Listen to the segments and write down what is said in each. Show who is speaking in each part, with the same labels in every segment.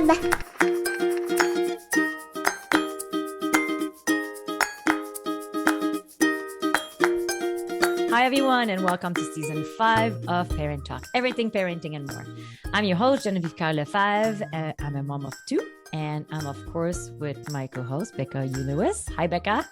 Speaker 1: Genevieve.
Speaker 2: Hi, everyone, and welcome to season 5 of Parent Talk, everything parenting and more. I'm your host, Genevieve Lefebvre. I'm a mom of 2, and I'm, of course, with my co-host, Becca Lewis. Hi, Becca.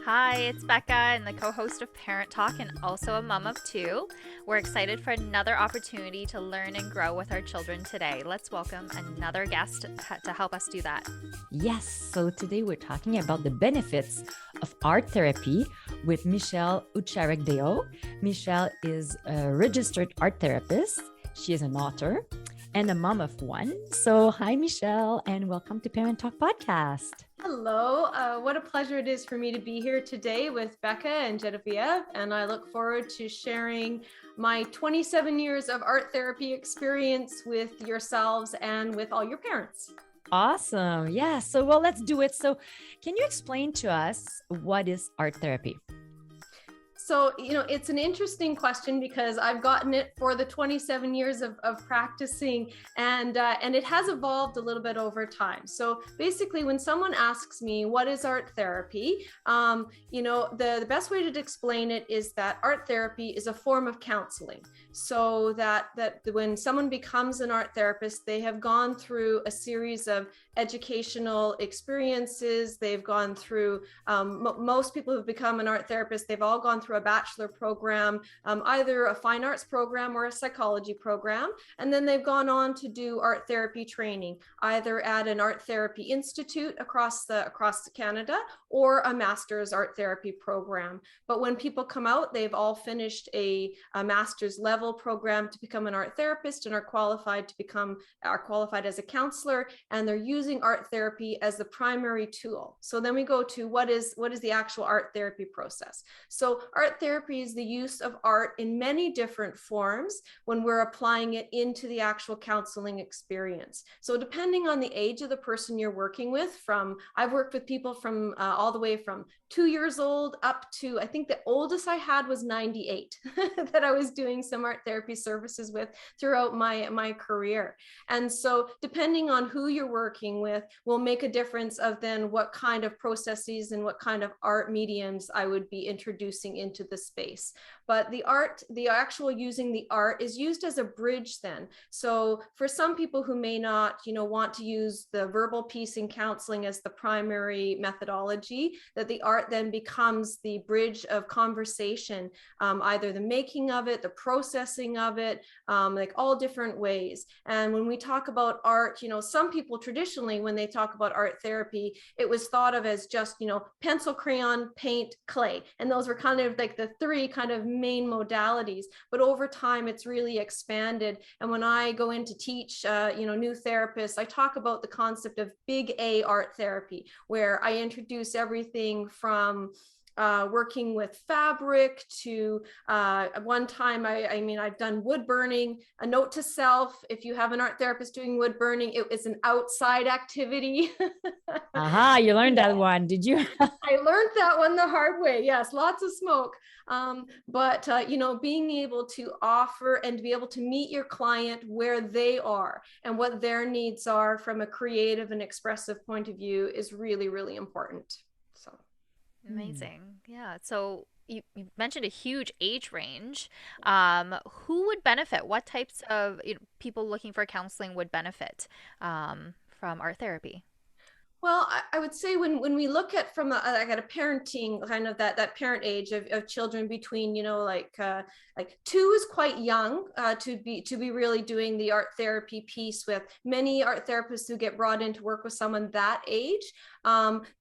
Speaker 3: Hi, it's Becca and the co-host of Parent Talk and also a mom of 2. We're excited for another opportunity to learn and grow with our children today. Let's welcome another guest to help us do that.
Speaker 2: Yes, so today we're talking about the benefits of art therapy with Michelle Oucharek-Deo. Michelle is a registered art therapist. She is an author and a mom of 1. So hi, Michelle, and welcome to Parent Talk Podcast.
Speaker 4: Hello, what a pleasure it is for me to be here today with Becca and Genevieve, and I look forward to sharing my 27 years of art therapy experience with yourselves and with all your parents.
Speaker 2: Awesome. Yeah, so well, let's do it. So can you explain to us what is art therapy?
Speaker 4: So, it's an interesting question because I've gotten it for the 27 years of practicing and it has evolved a little bit over time. So basically, when someone asks me, what is art therapy? The best way to explain it is that art therapy is a form of counseling. So that when someone becomes an art therapist, they have gone through a series of educational experiences. They've gone through, most people who've become an art therapist, they've all gone through a bachelor program, either a fine arts program or a psychology program. And then they've gone on to do art therapy training, either at an art therapy institute across Canada or a master's art therapy program. But when people come out, they've all finished a master's level program to become an art therapist and are qualified as a counselor, and they're using art therapy as the primary tool. So then we go to what is the actual art therapy process. So art therapy is the use of art in many different forms when we're applying it into the actual counseling experience. So depending on the age of the person you're working with, I've worked with people from all the way from 2 years old up to, I think the oldest I had was 98 that I was doing some art therapy services with throughout my career. And so depending on who you're working with will make a difference of then what kind of processes and what kind of art mediums I would be introducing into the space. But the actual using the art is used as a bridge then. So for some people who may not, want to use the verbal piece in counseling as the primary methodology, that the art then becomes the bridge of conversation, either the making of it, the processing of it, like all different ways. And when we talk about art, some people traditionally, when they talk about art therapy, it was thought of as just, pencil, crayon, paint, clay. And those were kind of like the 3 kind of main modalities. But over time, it's really expanded. And when I go in to teach, new therapists, I talk about the concept of big A art therapy, where I introduce everything from working with fabric to one time, I've done wood burning. A note to self, if you have an art therapist doing wood burning, it is an outside activity.
Speaker 2: Aha, you learned that one, did you?
Speaker 4: I learned that one the hard way. Yes, lots of smoke. But being able to offer and to be able to meet your client where they are and what their needs are from a creative and expressive point of view is really, really important. So.
Speaker 3: Amazing. Yeah. So you mentioned a huge age range. Who would benefit? What types of people looking for counseling would benefit from art therapy?
Speaker 4: Well, I would say when we look at from at a parenting kind of that parent age of children between like 2 is quite young to be really doing the art therapy piece with. Many art therapists who get brought in to work with someone that age,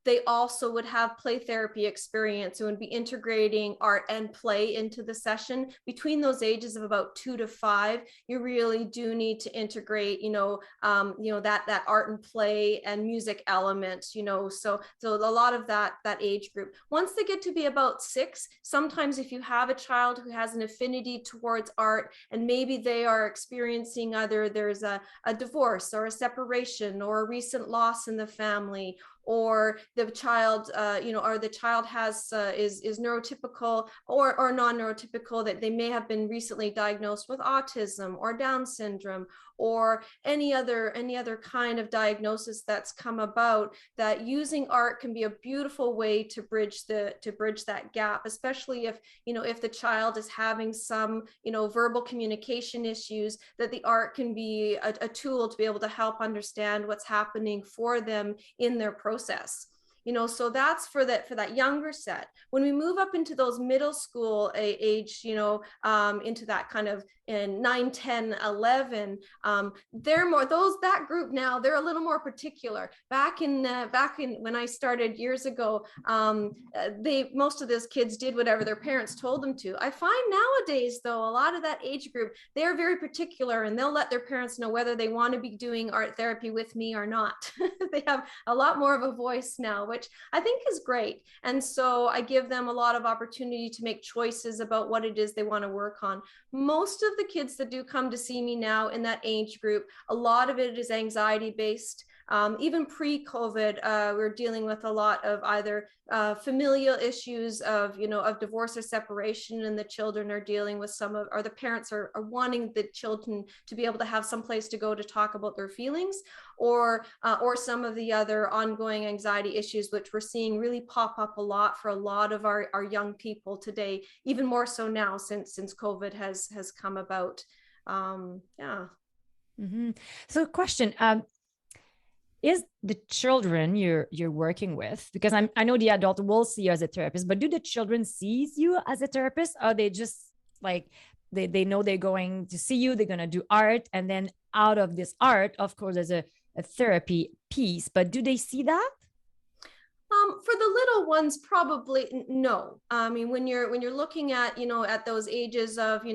Speaker 4: they also would have play therapy experience and would be integrating art and play into the session. Between those ages of about 2 to 5, you really do need to integrate that art and play and music elements, so a lot of that age group. Once they get to be about 6, sometimes if you have a child who has an affinity towards art and maybe they are experiencing either there's a divorce or a separation or a recent loss in the family, or the child, or the child has is neurotypical or non-neurotypical, that they may have been recently diagnosed with autism or Down syndrome, or any other kind of diagnosis that's come about, that using art can be a beautiful way to bridge that gap, especially if the child is having some verbal communication issues, that the art can be a tool to be able to help understand what's happening for them in their process. So that's for that younger set. When we move up into those middle school age, into that kind of in 9, 10, 11, they're more that group now, they're a little more particular. Back in when I started years ago, most of those kids did whatever their parents told them to. I find nowadays, though, a lot of that age group, they're very particular, and they'll let their parents know whether they want to be doing art therapy with me or not. They have a lot more of a voice now, which I think is great. And so I give them a lot of opportunity to make choices about what it is they want to work on. Most of the kids that do come to see me now in that age group, a lot of it is anxiety based. Even pre-COVID, we're dealing with a lot of either familial issues of divorce or separation, and the children are dealing with or the parents are wanting the children to be able to have some place to go to talk about their feelings, or some of the other ongoing anxiety issues, which we're seeing really pop up a lot for a lot of our young people today, even more so now since COVID has come about. Yeah.
Speaker 2: Mm-hmm. So question, is the children you're working with, because I know the adult will see you as a therapist, but do the children see you as a therapist? Or they just like they know they're going to see you, they're going to do art, and then out of this art, of course, there's a therapy piece, but do they see that?
Speaker 4: For the little ones, probably no. I mean, when you're looking at at those ages of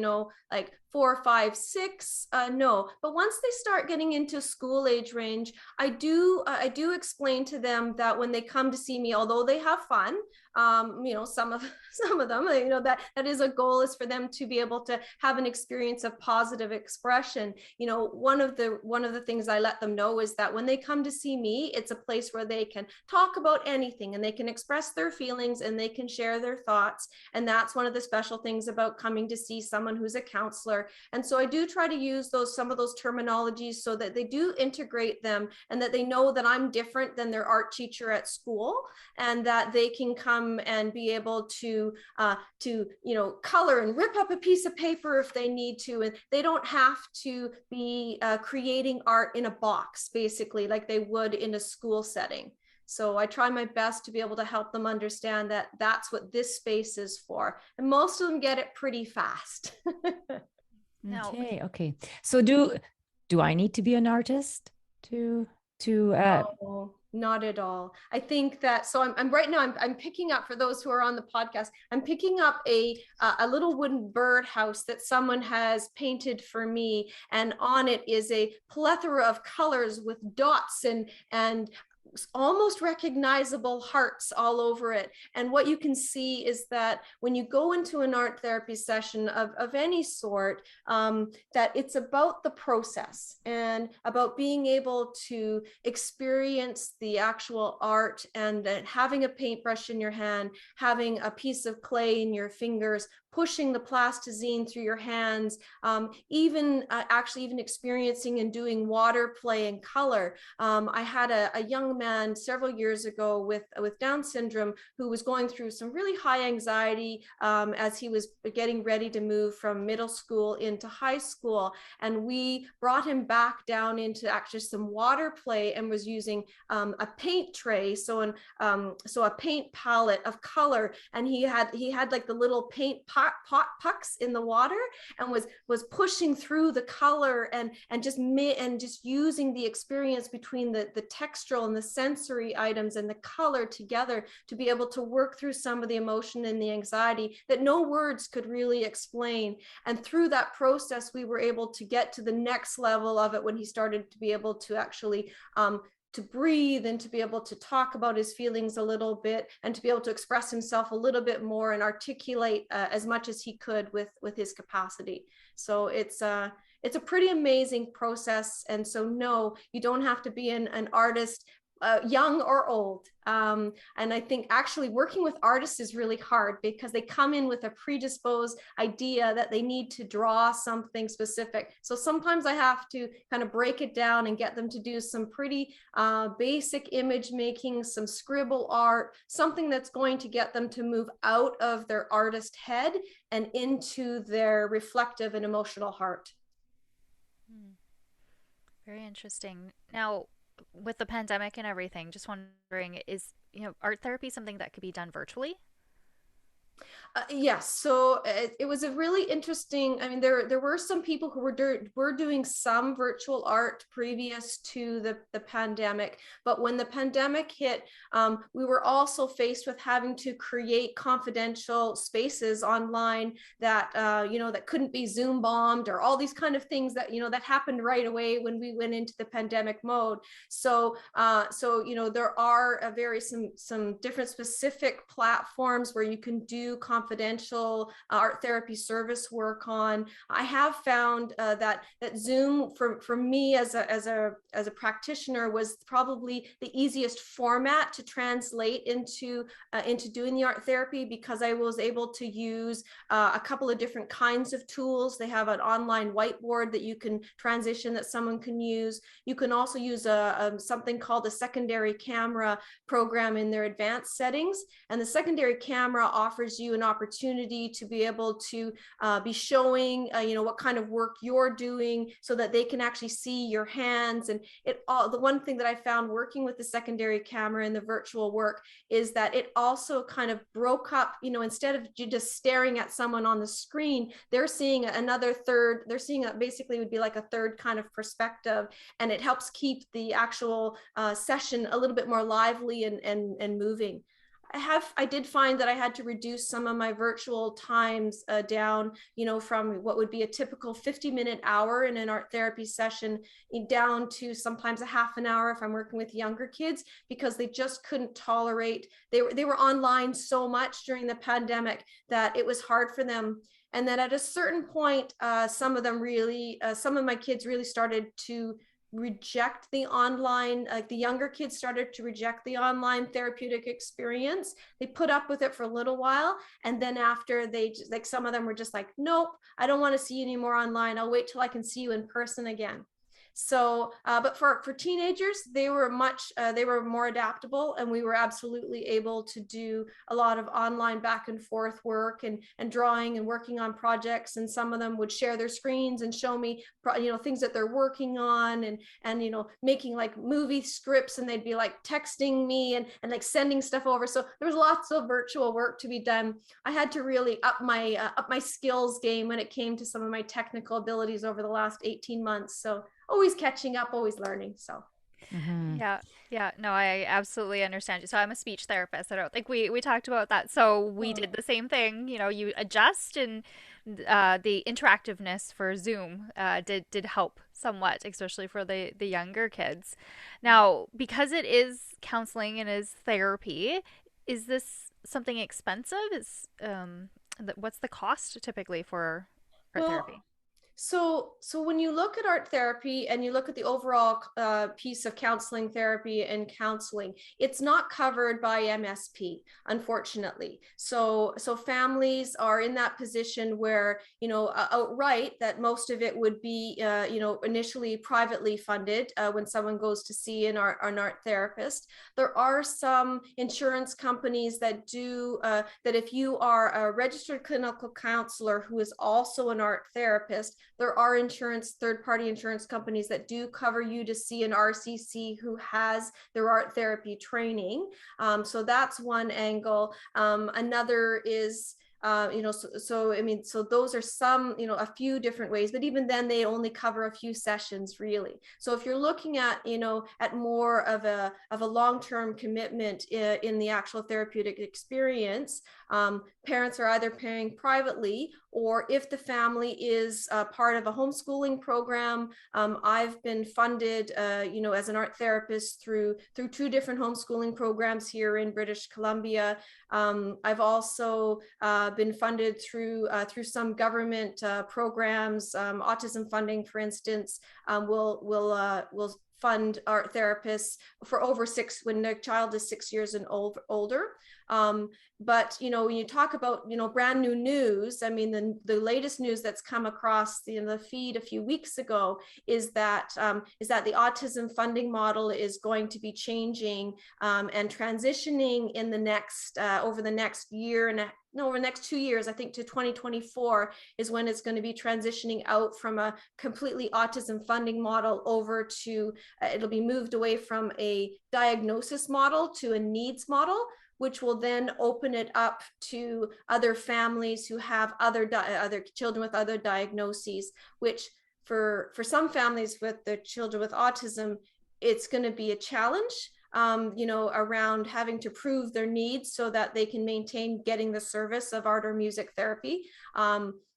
Speaker 4: like 4, 5, 6, no. But once they start getting into school age range, I do explain to them that when they come to see me, although they have fun, some of them, that is a goal, is for them to be able to have an experience of positive expression. One of the things I let them know is that when they come to see me, it's a place where they can talk about anything, and they can express their feelings, and they can share their thoughts. And that's one of the special things about coming to see someone who's a counselor. And so I do try to use some of those terminologies so that they do integrate them, and that they know that I'm different than their art teacher at school, and that they can come and be able to color and rip up a piece of paper if they need to, and they don't have to be creating art in a box, basically, like they would in a school setting. So I try my best to be able to help them understand that that's what this space is for, and most of them get it pretty fast.
Speaker 2: Okay. So do I need to be an artist to
Speaker 4: No, not at all. I think that, so I'm right now, I'm picking up, for those who are on the podcast, I'm picking up a little wooden birdhouse that someone has painted for me, and on it is a plethora of colors with dots and almost recognizable hearts all over it. And what you can see is that when you go into an art therapy session of any sort, that it's about the process and about being able to experience the actual art, and having a paintbrush in your hand, having a piece of clay in your fingers, pushing the plasticine through your hands, even experiencing and doing water play and color. I had a young man several years ago with Down syndrome who was going through some really high anxiety as he was getting ready to move from middle school into high school. And we brought him back down into actually some water play, and was using a paint tray, so a paint palette of color, and he had like the little paint pucks in the water, and was pushing through the color and just using the experience between the textural and the sensory items and the color together to be able to work through some of the emotion and the anxiety that no words could really explain. And through that process, we were able to get to the next level of it when he started to be able to actually to breathe, and to be able to talk about his feelings a little bit, and to be able to express himself a little bit more and articulate as much as he could with his capacity. So it's a pretty amazing process. And so no, you don't have to be an artist young or old. And I think actually working with artists is really hard because they come in with a predisposed idea that they need to draw something specific. So sometimes I have to kind of break it down and get them to do some pretty basic image making, some scribble art, something that's going to get them to move out of their artist head and into their reflective and emotional heart.
Speaker 3: Very interesting. Now, with the pandemic and everything, just wondering, is, art therapy something that could be done virtually?
Speaker 4: Yes, so it was a really interesting. I mean, there were some people who were doing some virtual art previous to the pandemic, but when the pandemic hit, we were also faced with having to create confidential spaces online that that couldn't be Zoom bombed or all these kind of things that that happened right away when we went into the pandemic mode. So there are some different specific platforms where you can do confidential art therapy service work on. I have found that Zoom for me as a practitioner was probably the easiest format to translate into doing the art therapy, because I was able to use a couple of different kinds of tools. They have an online whiteboard that you can transition that someone can use. You can also use something called a secondary camera program in their advanced settings, and the secondary camera offers you an opportunity to be able to be showing what kind of work you're doing, so that they can actually see your hands. And the one thing that I found working with the secondary camera in the virtual work is that it also kind of broke up, instead of you just staring at someone on the screen, they're seeing another third, they're seeing basically would be like a third kind of perspective, and it helps keep the actual session a little bit more lively and moving. I did find that I had to reduce some of my virtual times down, from what would be a typical 50-minute hour in an art therapy session down to sometimes a half an hour if I'm working with younger kids, because they just couldn't tolerate, they were online so much during the pandemic that it was hard for them. And then at a certain point, some of my kids really started to reject the online, like the younger kids started to reject the online therapeutic experience. They put up with it for a little while, and then after they just, like, some of them were just like, nope, I don't want to see you anymore online, I'll wait till I can see you in person again. So but for teenagers, they were more adaptable, and we were absolutely able to do a lot of online back and forth work and drawing and working on projects. And some of them would share their screens and show me things that they're working on, and making like movie scripts, and they'd be like texting me and like sending stuff over. So there was lots of virtual work to be done. I had to really up my skills game when it came to some of my technical abilities over the last 18 months. So always catching up, always learning. So
Speaker 2: Mm-hmm.
Speaker 3: Yeah, yeah, no, I absolutely understand you. So I'm a speech therapist. I don't think we talked about that. So we did the same thing. You adjust, and the interactiveness for Zoom did help somewhat, especially for the younger kids. Now, because it is counseling and is therapy, is this something expensive? What's the cost typically for art
Speaker 4: well,
Speaker 3: therapy?
Speaker 4: so when you look at art therapy and you look at the overall piece of counseling therapy and counseling, it's not covered by MSP, unfortunately. So families are in that position where outright that most of it would be initially privately funded when someone goes to see an art therapist. There are some insurance companies that do that. If you are a registered clinical counselor who is also an art therapist, there are third-party insurance companies that do cover you to see an RCC who has their art therapy training. So that's one angle. Another is so those are some, a few different ways, but even then they only cover a few sessions really. So if you're looking at, at more of a long-term commitment in the actual therapeutic experience, parents are either paying privately, or if the family is part of a homeschooling program. I've been funded, as an art therapist through two different homeschooling programs here in British Columbia. I've also been funded through some government programs. Autism funding, for instance, will fund art therapists for when their child is 6 years and older. But when you talk about brand new news, I mean the latest news that's come across the feed a few weeks ago is that the autism funding model is going to be changing and transitioning in the next over the next year and over the next 2 years, I think to 2024 is when it's going to be transitioning out from a completely autism funding model over to, it'll be moved away from a diagnosis model to a needs model, which will then open it up to other families who have other children with other diagnoses, which for some families with their children with autism, it's going to be a challenge. Around having to prove their needs so that they can maintain getting the service of art or music therapy.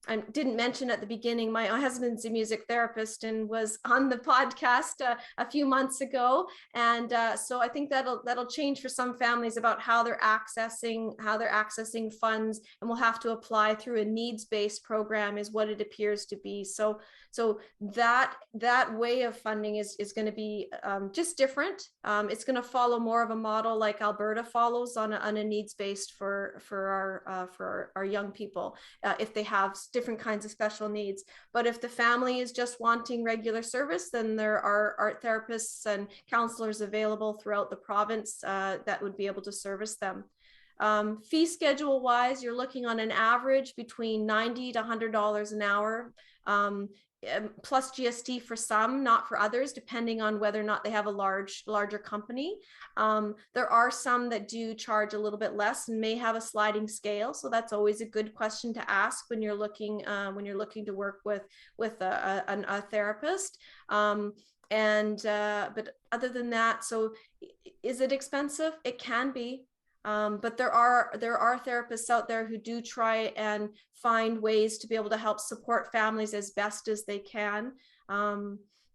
Speaker 4: I didn't mention at the beginning, my husband's a music therapist and was on the podcast a few months ago. And so I think that'll change for some families about how they're accessing funds, and will have to apply through a needs-based program is what it appears to be. So that way of funding is going to be just different. It's going to follow more of a model like Alberta follows on a needs-based for our young people if they have different kinds of special needs. But if the family is just wanting regular service, then there are art therapists and counselors available throughout the province that would be able to service them. Fee schedule wise, you're looking on an average between $90 to $100 an hour. Plus GST for some, not for others, depending on whether or not they have a larger company. There are some that do charge a little bit less and may have a sliding scale. So that's always a good question to ask when you're looking to work with a therapist. But other than that, so is it expensive? It can be. But there are therapists out there who do try and find ways to be able to help support families as best as they can.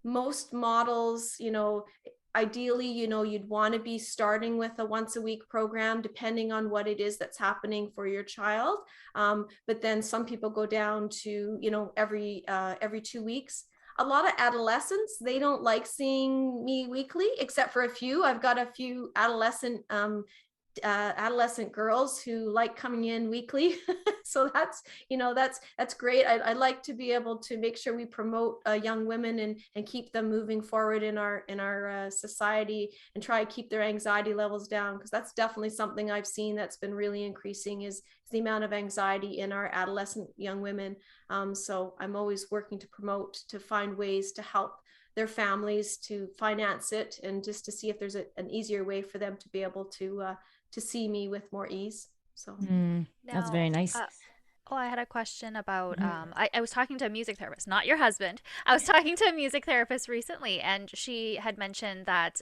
Speaker 4: Most models, ideally, you'd want to be starting with a once a week program, depending on what it is that's happening for your child. But then some people go down to, every 2 weeks. A lot of adolescents, they don't like seeing me weekly, except for a few. I've got a few adolescent girls who like coming in weekly. So that's great. I'd like to be able to make sure we promote young women and keep them moving forward in our society, and try to keep their anxiety levels down, because that's definitely something I've seen that's been really increasing is the amount of anxiety in our adolescent young women. So I'm always working to promote, to find ways to help their families to finance it, and just to see if there's an easier way for them to be able to see me with more ease. So
Speaker 2: that's very nice.
Speaker 3: I had a question about, I was talking to a music therapist, not your husband. I was talking to a music therapist recently, and she had mentioned that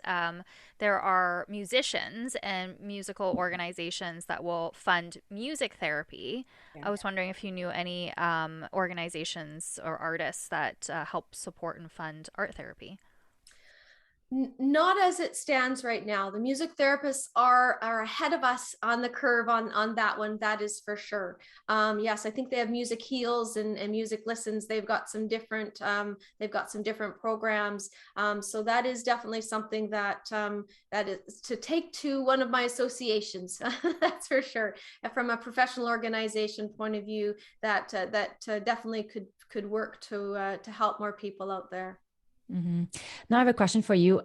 Speaker 3: there are musicians and musical organizations that will fund music therapy. Yeah. I was wondering if you knew any organizations or artists that help support and fund art therapy.
Speaker 4: Not as it stands right now. The music therapists are ahead of us on the curve on that one. That is for sure. Yes, I think they have music heals and music listens. They've got some different programs. So that is definitely something that is to take to one of my associations. That's for sure. From a professional organization point of view, that definitely could work to help more people out there.
Speaker 2: Mm-hmm. Now I have a question for you.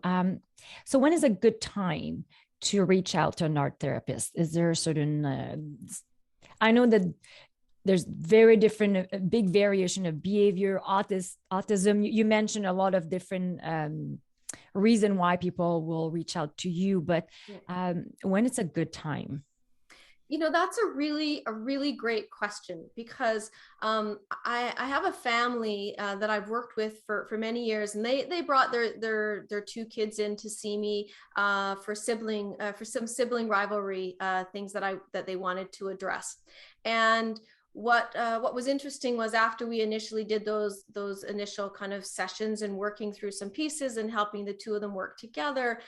Speaker 2: So when is a good time to reach out to an art therapist? Is there a certain, I know that there's very different, big variation of behavior, autism. You mentioned a lot of different reason why people will reach out to you, but when it's a good time?
Speaker 4: That's a really great question, because I have a family that I've worked with for many years, and they brought their 2 kids in to see me for some sibling rivalry things that they wanted to address. And what was interesting was, after we initially did those initial kind of sessions and working through some pieces and helping the 2 of them work together,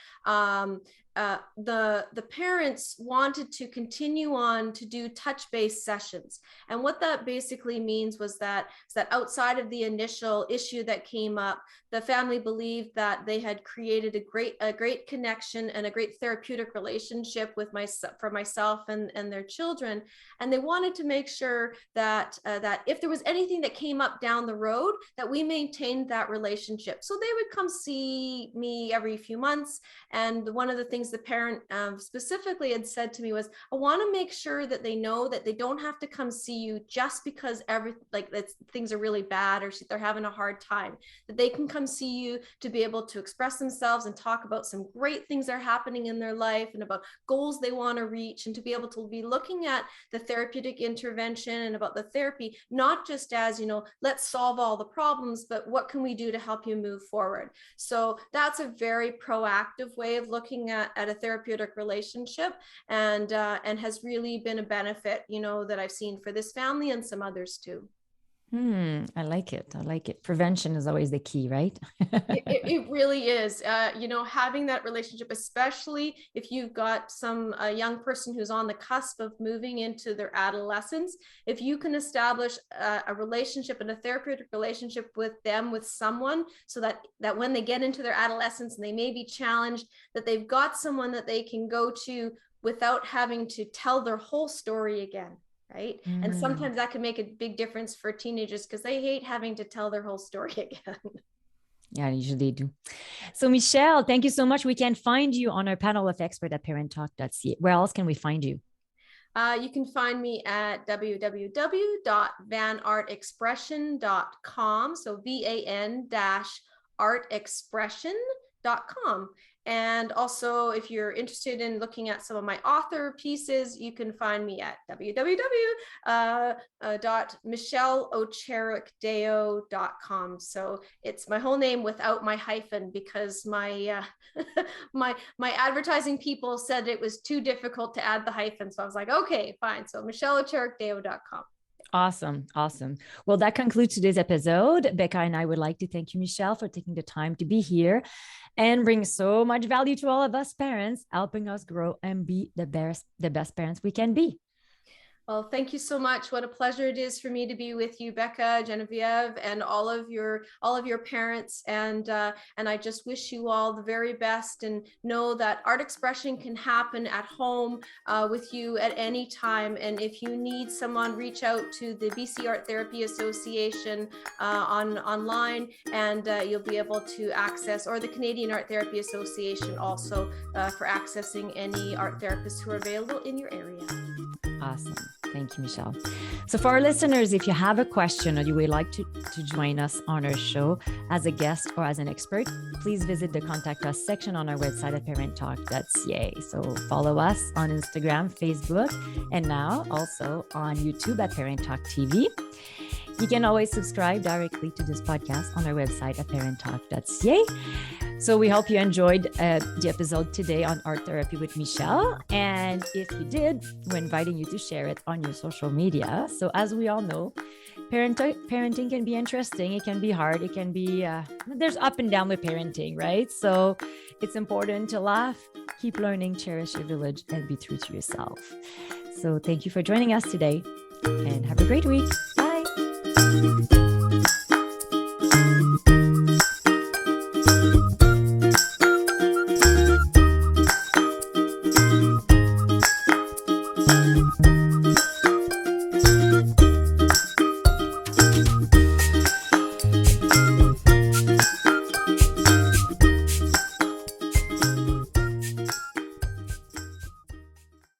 Speaker 4: the parents wanted to continue on to do touch-based sessions. And what that basically means was that outside of the initial issue that came up, the family believed that they had created a great connection and a great therapeutic relationship for myself and their children. And they wanted to make sure that if there was anything that came up down the road, that we maintained that relationship. So they would come see me every few months. And one of the things the parent specifically had said to me was, I want to make sure that they know that they don't have to come see you just because things are really bad or they're having a hard time, that they can come see you to be able to express themselves and talk about some great things that are happening in their life and about goals they want to reach, and to be able to be looking at the therapeutic intervention and about the therapy, not just as, let's solve all the problems, but what can we do to help you move forward? So that's a very proactive way of looking at a therapeutic relationship, and has really been a benefit, that I've seen for this family and some others too.
Speaker 2: I like it. I like it. Prevention is always the key, right?
Speaker 4: It really is. Having that relationship, especially if you've got a young person who's on the cusp of moving into their adolescence, if you can establish a relationship and a therapeutic relationship with someone, so that when they get into their adolescence and they may be challenged, that they've got someone that they can go to without having to tell their whole story again. Right. And sometimes that can make a big difference for teenagers because they hate having to tell their whole story again.
Speaker 2: Yeah, usually do. So Michelle, thank you so much. We can find you on our panel of experts at parenttalk.ca. Where else can we find you?
Speaker 4: You can find me at www.vanartexpression.com. So VAN-artexpression.com. And also, if you're interested in looking at some of my author pieces, you can find me at www.michelleoucharek-deo.com. So it's my whole name without my hyphen, because my my advertising people said it was too difficult to add the hyphen. So I was like, okay, fine. So michelleoucharek-deo.com.
Speaker 2: Awesome. Well, that concludes today's episode. Becca and I would like to thank you, Michelle, for taking the time to be here and bring so much value to all of us parents, helping us grow and be the best parents we can be.
Speaker 4: Well, thank you so much. What a pleasure it is for me to be with you, Becca, Genevieve, and all of your parents. And I just wish you all the very best, and know that art expression can happen at home with you at any time. And if you need someone, reach out to the BC Art Therapy Association online, and you'll be able to access, or the Canadian Art Therapy Association also, for accessing any art therapists who are available in your area.
Speaker 2: Awesome. Thank you, Michelle. So for our listeners, if you have a question or you would like to join us on our show as a guest or as an expert, please visit the Contact Us section on our website at parenttalk.ca. So follow us on Instagram, Facebook, and now also on YouTube at Parent Talk TV. You can always subscribe directly to this podcast on our website at parenttalk.ca. So we hope you enjoyed the episode today on art therapy with Michelle. And if you did, we're inviting you to share it on your social media. So as we all know, parenting can be interesting. It can be hard. It can be, there's up and down with parenting, right? So it's important to laugh, keep learning, cherish your village, and be true to yourself. So thank you for joining us today, and have a great week. Bye.